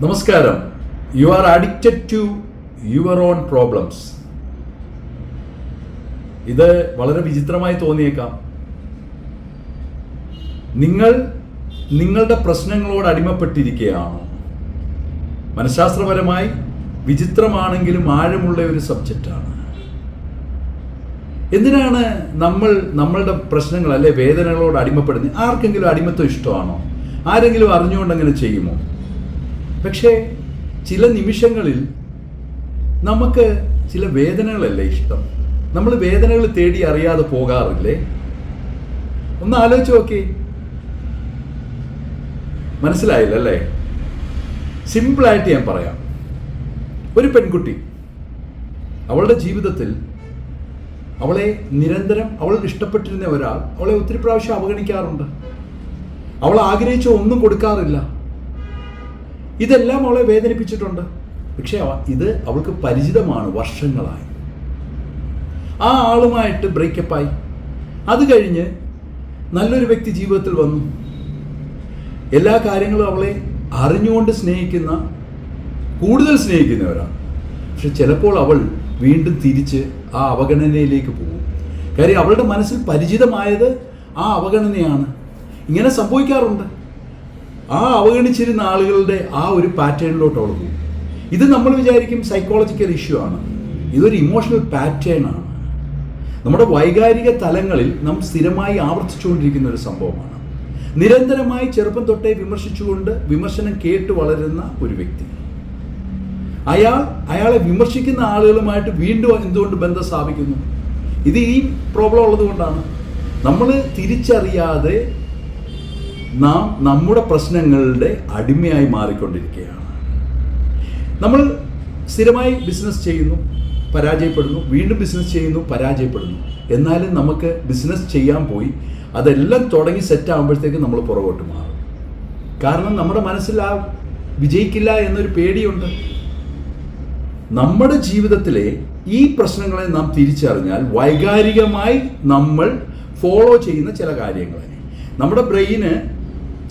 നമസ്കാരം. You are addicted to your own problems. ഇത് വളരെ വിചിത്രമായി തോന്നിയേക്കാം. നിങ്ങൾ നിങ്ങളുടെ പ്രശ്നങ്ങളോട് അടിമപ്പെട്ടിരിക്കുകയാണോ? മനഃശാസ്ത്രപരമായി വിചിത്രമാണെങ്കിലും ആഴമുള്ള ഒരു സബ്ജക്റ്റാണ്. എന്തിനാണ് നമ്മളുടെ പ്രശ്നങ്ങൾ അല്ലെ വേദനകളോട് അടിമപ്പെടുന്നത്? ആർക്കെങ്കിലും അടിമത്വം ഇഷ്ടമാണോ? ആരെങ്കിലും അറിഞ്ഞുകൊണ്ട് അങ്ങനെ ചെയ്യുമോ? പക്ഷേ ചില നിമിഷങ്ങളിൽ നമുക്ക് ചില വേദനകളല്ലേ ഇഷ്ടം. നമ്മൾ വേദനകൾ തേടി അറിയാതെ പോകാറില്ലേ? ഒന്ന് ആലോചിച്ച് നോക്കി. മനസ്സിലായില്ല അല്ലേ? സിമ്പിളായിട്ട് ഞാൻ പറയാം. ഒരു പെൺകുട്ടി അവളുടെ ജീവിതത്തിൽ അവളെ നിരന്തരം അവൾ ഇഷ്ടപ്പെട്ടിരുന്ന ഒരാൾ അവളെ ഒത്തിരി പ്രാവശ്യം അവഗണിക്കാറുണ്ട്. അവൾ ആഗ്രഹിച്ച ഒന്നും കൊടുക്കാറില്ല. ഇതെല്ലാം അവളെ വേദനിപ്പിച്ചിട്ടുണ്ട്. പക്ഷെ ഇത് അവൾക്ക് പരിചിതമാണ്. വർഷങ്ങളായി ആ ആളുമായിട്ട് ബ്രേക്കപ്പായി. അത് കഴിഞ്ഞ് നല്ലൊരു വ്യക്തി ജീവിതത്തിൽ വന്നു. എല്ലാ കാര്യങ്ങളും അവളെ അറിഞ്ഞുകൊണ്ട് സ്നേഹിക്കുന്ന, കൂടുതൽ സ്നേഹിക്കുന്നവരാണ്. പക്ഷെ ചിലപ്പോൾ അവൾ വീണ്ടും തിരിച്ച് ആ അവഗണനയിലേക്ക് പോകും. കാര്യം അവളുടെ മനസ്സിൽ പരിചിതമായത് ആ അവഗണനയാണ്. ഇങ്ങനെ സംഭവിക്കാറുണ്ട്. ആ അവഗണിച്ചിരുന്ന ആളുകളുടെ ആ ഒരു പാറ്റേണിലോട്ട് അവൾ പോകും. ഇത് നമ്മൾ വിചാരിക്കും സൈക്കോളജിക്കൽ ഇഷ്യൂ ആണ്. ഇതൊരു ഇമോഷണൽ പാറ്റേൺ ആണ്. നമ്മുടെ വൈകാരിക തലങ്ങളിൽ നാം സ്ഥിരമായി ആവർത്തിച്ചുകൊണ്ടിരിക്കുന്ന ഒരു സംഭവമാണ്. നിരന്തരമായി ചെറുപ്പം തൊട്ടേ വിമർശിച്ചുകൊണ്ട് വിമർശനം കേട്ട് വളരുന്ന ഒരു വ്യക്തി, അയാളെ വിമർശിക്കുന്ന ആളുകളുമായിട്ട് വീണ്ടും എന്തുകൊണ്ട് ബന്ധം സ്ഥാപിക്കുന്നു? ഇത് ഈ പ്രോബ്ലം ഉള്ളത് കൊണ്ടാണ്. നമ്മൾ തിരിച്ചറിയാതെ നാം നമ്മുടെ പ്രശ്നങ്ങളുടെ അടിമയായി മാറിക്കൊണ്ടിരിക്കുകയാണ്. നമ്മൾ സ്ഥിരമായി ബിസിനസ് ചെയ്യുന്നു, പരാജയപ്പെടുന്നു, വീണ്ടും ബിസിനസ് ചെയ്യുന്നു, പരാജയപ്പെടുന്നു. എന്നാലും നമുക്ക് ബിസിനസ് ചെയ്യാൻ പോയി അതെല്ലാം തുടങ്ങി സെറ്റാകുമ്പോഴത്തേക്ക് നമ്മൾ പുറകോട്ട് മാറും. കാരണം നമ്മുടെ മനസ്സിൽ ആ വിജയിക്കില്ല എന്നൊരു പേടിയുണ്ട്. നമ്മുടെ ജീവിതത്തിലെ ഈ പ്രശ്നങ്ങളെ നാം തിരിച്ചറിഞ്ഞാൽ വൈകാരികമായി നമ്മൾ ഫോളോ ചെയ്യുന്ന ചില കാര്യങ്ങളെ, നമ്മുടെ ബ്രെയിന്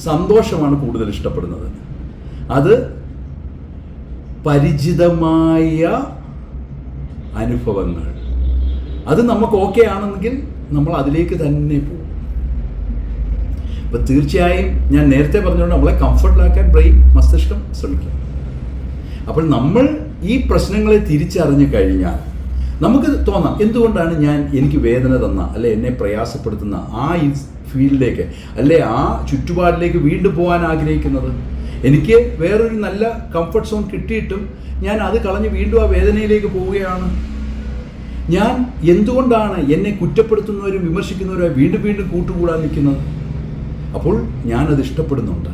സന്തോഷമാണ് കൂടുതൽ ഇഷ്ടപ്പെടുന്നത്. അത് പരിചിതമായ അനുഭവങ്ങൾ, അത് നമുക്ക് ഓക്കെ ആണെങ്കിൽ നമ്മൾ അതിലേക്ക് തന്നെ പോകും. അപ്പം തീർച്ചയായും ഞാൻ നേരത്തെ പറഞ്ഞുകൊണ്ട് നമ്മളെ കംഫർട്ടിലാക്കാൻ ബ്രെയിൻ, മസ്തിഷ്കം ശ്രമിക്കും. അപ്പോൾ നമ്മൾ ഈ പ്രശ്നങ്ങളെ തിരിച്ചറിഞ്ഞു കഴിഞ്ഞാൽ നമുക്ക് തോന്നാം, എന്തുകൊണ്ടാണ് എനിക്ക് വേദന തന്ന അല്ലെ എന്നെ പ്രയാസപ്പെടുത്തുന്ന ആ ഫീൽഡിലേക്ക് അല്ലെ ആ ചുറ്റുപാടിലേക്ക് വീണ്ടും പോകാൻ ആഗ്രഹിക്കുന്നത്? എനിക്ക് വേറൊരു നല്ല കംഫർട്ട് സോൺ കിട്ടിയിട്ടും ഞാൻ അത് കളഞ്ഞ് വീണ്ടും ആ വേദനയിലേക്ക് പോവുകയാണ്. ഞാൻ എന്തുകൊണ്ടാണ് എന്നെ കുറ്റപ്പെടുത്തുന്നവരും വിമർശിക്കുന്നവരും വീണ്ടും വീണ്ടും കൂട്ടുകൂടാൻ നിൽക്കുന്നത്? അപ്പോൾ ഞാനത് ഇഷ്ടപ്പെടുന്നുണ്ട്.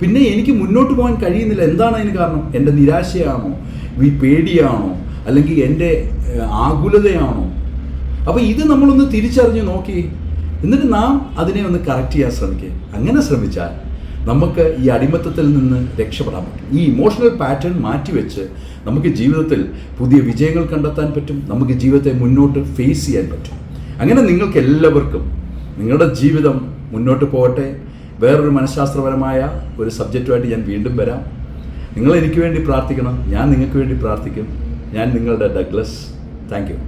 പിന്നെ എനിക്ക് മുന്നോട്ട് പോകാൻ കഴിയുന്നില്ല. എന്താണ് അതിന് കാരണം? എൻ്റെ നിരാശയാണോ? ഈ പേടിയാണോ? അല്ലെങ്കിൽ എൻ്റെ ആകുലതയാണോ? അപ്പോൾ ഇത് നമ്മളൊന്ന് തിരിച്ചറിഞ്ഞ് നോക്കി, എന്നിട്ട് നാം അതിനെ ഒന്ന് കറക്റ്റ് ചെയ്യാൻ ശ്രമിക്കുക. അങ്ങനെ ശ്രമിച്ചാൽ നമുക്ക് ഈ അടിമത്തത്തിൽ നിന്ന് രക്ഷപ്പെടാൻ പറ്റും. ഈ ഇമോഷണൽ പാറ്റേൺ മാറ്റിവെച്ച് നമുക്ക് ജീവിതത്തിൽ പുതിയ വിജയങ്ങൾ കണ്ടെത്താൻ പറ്റും. നമുക്ക് ജീവിതത്തെ മുന്നോട്ട് ഫേസ് ചെയ്യാൻ പറ്റും. അങ്ങനെ നിങ്ങൾക്ക് എല്ലാവർക്കും നിങ്ങളുടെ ജീവിതം മുന്നോട്ട് പോകട്ടെ. വേറൊരു മനഃശാസ്ത്രപരമായ ഒരു സബ്ജക്റ്റുമായിട്ട് ഞാൻ വീണ്ടും വരാം. നിങ്ങൾ എനിക്ക് വേണ്ടി പ്രാർത്ഥിക്കണം, ഞാൻ നിങ്ങൾക്ക് വേണ്ടി പ്രാർത്ഥിക്കും. ഞാൻ നിങ്ങളുടെ ഡഗ്ലസ്. Thank you.